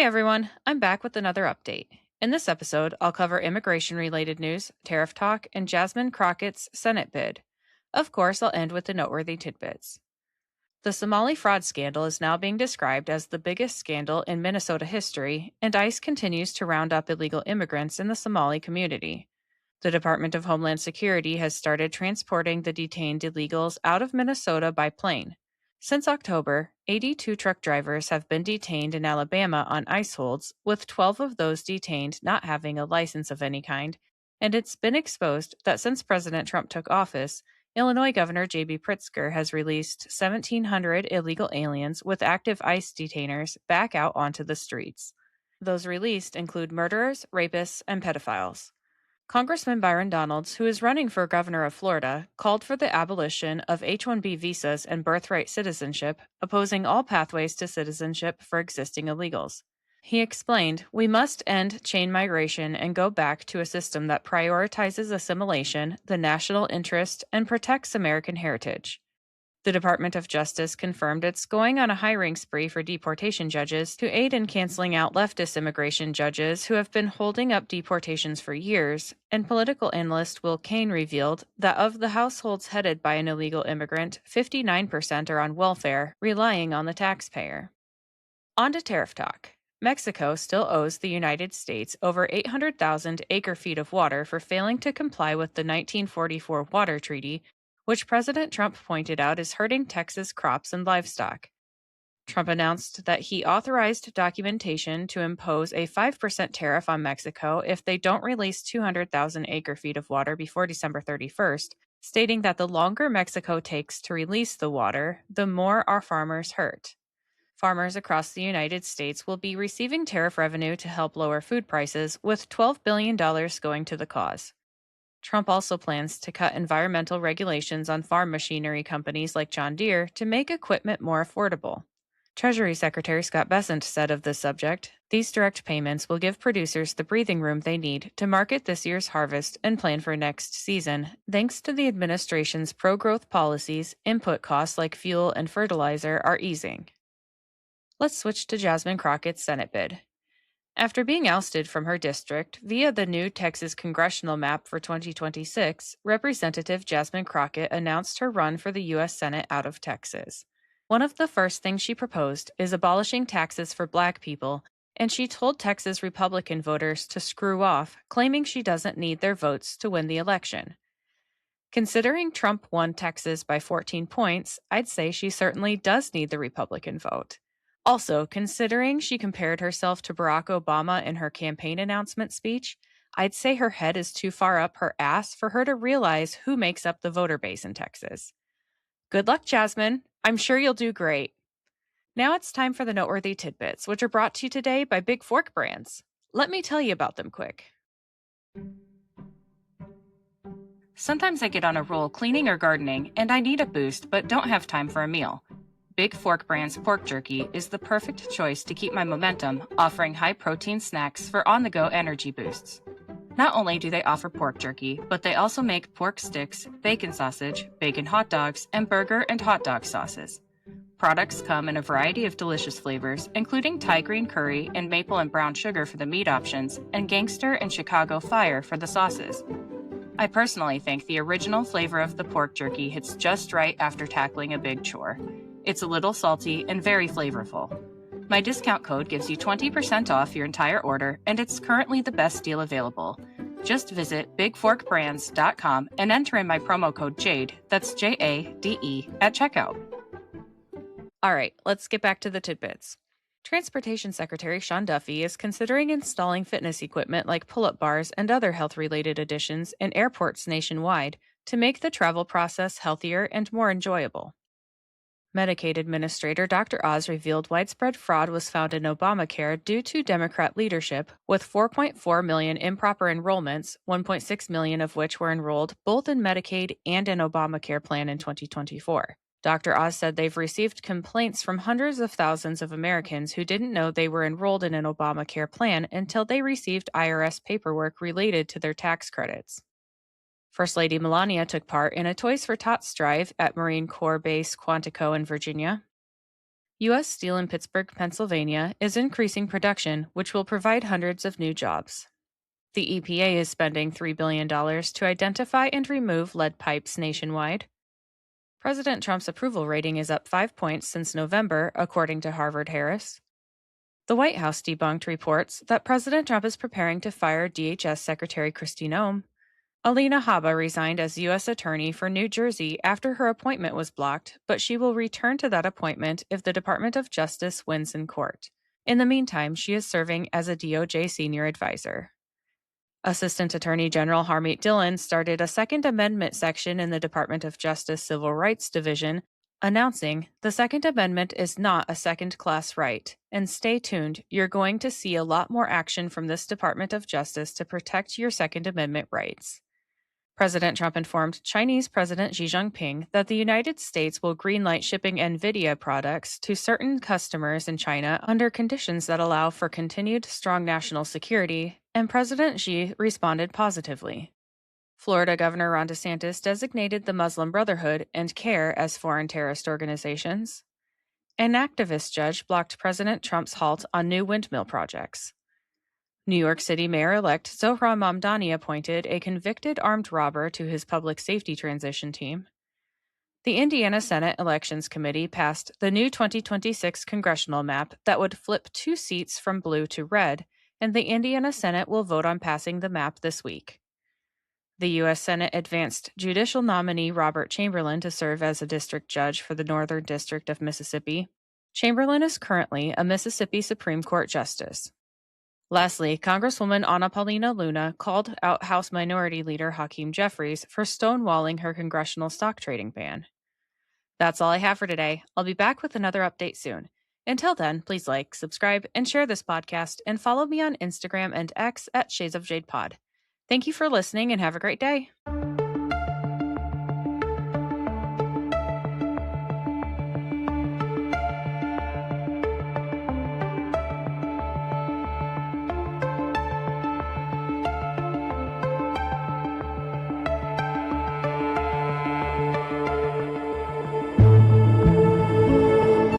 Hey everyone, I'm back with another update. In this episode, I'll cover immigration related news, tariff talk, and Jasmine Crockett's Senate bid. Of course, I'll end with the noteworthy tidbits. The Somali fraud scandal is now being described as the biggest scandal in Minnesota history, and ICE continues to round up illegal immigrants in the Somali community. The Department of Homeland Security has started transporting the detained illegals out of Minnesota by plane. Since October, 82 truck drivers have been detained in Alabama on ICE holds, with 12 of those detained not having a license of any kind, and it's been exposed that since President Trump took office, Illinois Governor J.B. Pritzker has released 1,700 illegal aliens with active ICE detainers back out onto the streets. Those released include murderers, rapists, and pedophiles. Congressman Byron Donalds, who is running for governor of Florida, called for the abolition of H-1B visas and birthright citizenship, opposing all pathways to citizenship for existing illegals. He explained, "We must end chain migration and go back to a system that prioritizes assimilation, the national interest, and protects American heritage." The Department of Justice confirmed it's going on a hiring spree for deportation judges to aid in canceling out leftist immigration judges who have been holding up deportations for years, and political analyst Will Cain revealed that of the households headed by an illegal immigrant, 59% are on welfare, relying on the taxpayer. On to tariff talk. Mexico still owes the United States over 800,000 acre-feet of water for failing to comply with the 1944 Water Treaty, which President Trump pointed out is hurting Texas crops and livestock. Trump announced that he authorized documentation to impose a 5% tariff on Mexico if they don't release 200,000 acre-feet of water before December 31st, stating that the longer Mexico takes to release the water, the more our farmers hurt. Farmers across the United States will be receiving tariff revenue to help lower food prices, with $12 billion going to the cause. Trump also plans to cut environmental regulations on farm machinery companies like John Deere to make equipment more affordable. Treasury Secretary Scott Bessent said of this subject, "These direct payments will give producers the breathing room they need to market this year's harvest and plan for next season. Thanks to the administration's pro-growth policies, input costs like fuel and fertilizer are easing." Let's switch to Jasmine Crockett's Senate bid. After being ousted from her district via the new Texas congressional map for 2026, Representative Jasmine Crockett announced her run for the U.S. Senate out of Texas. One of the first things she proposed is abolishing taxes for Black people, and she told Texas Republican voters to screw off, claiming she doesn't need their votes to win the election. Considering Trump won Texas by 14 points, I'd say she certainly does need the Republican vote. Also, considering she compared herself to Barack Obama in her campaign announcement speech, I'd say her head is too far up her ass for her to realize who makes up the voter base in Texas. Good luck, Jasmine. I'm sure you'll do great. Now it's time for the noteworthy tidbits, which are brought to you today by Big Fork Brands. Let me tell you about them quick. Sometimes I get on a roll cleaning or gardening, and I need a boost but don't have time for a meal. Big Fork Brand's pork jerky is the perfect choice to keep my momentum, offering high-protein snacks for on-the-go energy boosts. Not only do they offer pork jerky, but they also make pork sticks, bacon sausage, bacon hot dogs, and burger and hot dog sauces. Products come in a variety of delicious flavors, including Thai green curry and maple and brown sugar for the meat options, and gangster and Chicago fire for the sauces. I personally think the original flavor of the pork jerky hits just right after tackling a big chore. It's a little salty and very flavorful. My discount code gives you 20% off your entire order, and it's currently the best deal available. Just visit bigforkbrands.com and enter in my promo code JADE, that's J-A-D-E, at checkout. All right, let's get back to the tidbits. Transportation Secretary Sean Duffy is considering installing fitness equipment like pull-up bars and other health-related additions in airports nationwide to make the travel process healthier and more enjoyable. Medicaid Administrator Dr. Oz revealed widespread fraud was found in Obamacare due to Democrat leadership, with 4.4 million improper enrollments, 1.6 million of which were enrolled both in Medicaid and an Obamacare plan in 2024. Dr. Oz said they've received complaints from hundreds of thousands of Americans who didn't know they were enrolled in an Obamacare plan until they received IRS paperwork related to their tax credits. First Lady Melania took part in a Toys for Tots drive at Marine Corps Base Quantico in Virginia. U.S. Steel in Pittsburgh, Pennsylvania is increasing production, which will provide hundreds of new jobs. The EPA is spending $3 billion to identify and remove lead pipes nationwide. President Trump's approval rating is up 5 points since November, according to Harvard-Harris. The White House debunked reports that President Trump is preparing to fire DHS Secretary Kristi Noem. Alina Habba resigned as U.S. Attorney for New Jersey after her appointment was blocked, but she will return to that appointment if the Department of Justice wins in court. In the meantime, she is serving as a DOJ senior advisor. Assistant Attorney General Harmeet Dillon started a Second Amendment section in the Department of Justice Civil Rights Division, announcing, "The Second Amendment is not a second-class right, and stay tuned, you're going to see a lot more action from this Department of Justice to protect your Second Amendment rights." President Trump informed Chinese President Xi Jinping that the United States will greenlight shipping NVIDIA products to certain customers in China under conditions that allow for continued strong national security, and President Xi responded positively. Florida Governor Ron DeSantis designated the Muslim Brotherhood and CARE as foreign terrorist organizations. An activist judge blocked President Trump's halt on new windmill projects. New York City Mayor-elect Zohran Mamdani appointed a convicted armed robber to his public safety transition team. The Indiana Senate Elections Committee passed the new 2026 congressional map that would flip 2 seats from blue to red, and the Indiana Senate will vote on passing the map this week. The U.S. Senate advanced judicial nominee Robert Chamberlain to serve as a district judge for the Northern District of Mississippi. Chamberlain is currently a Mississippi Supreme Court justice. Lastly, Congresswoman Ana Paulina Luna called out House Minority Leader Hakeem Jeffries for stonewalling her congressional stock trading ban. That's all I have for today. I'll be back with another update soon. Until then, please like, subscribe, and share this podcast, and follow me on Instagram and X at Shades of Jade Pod. Thank you for listening and have a great day.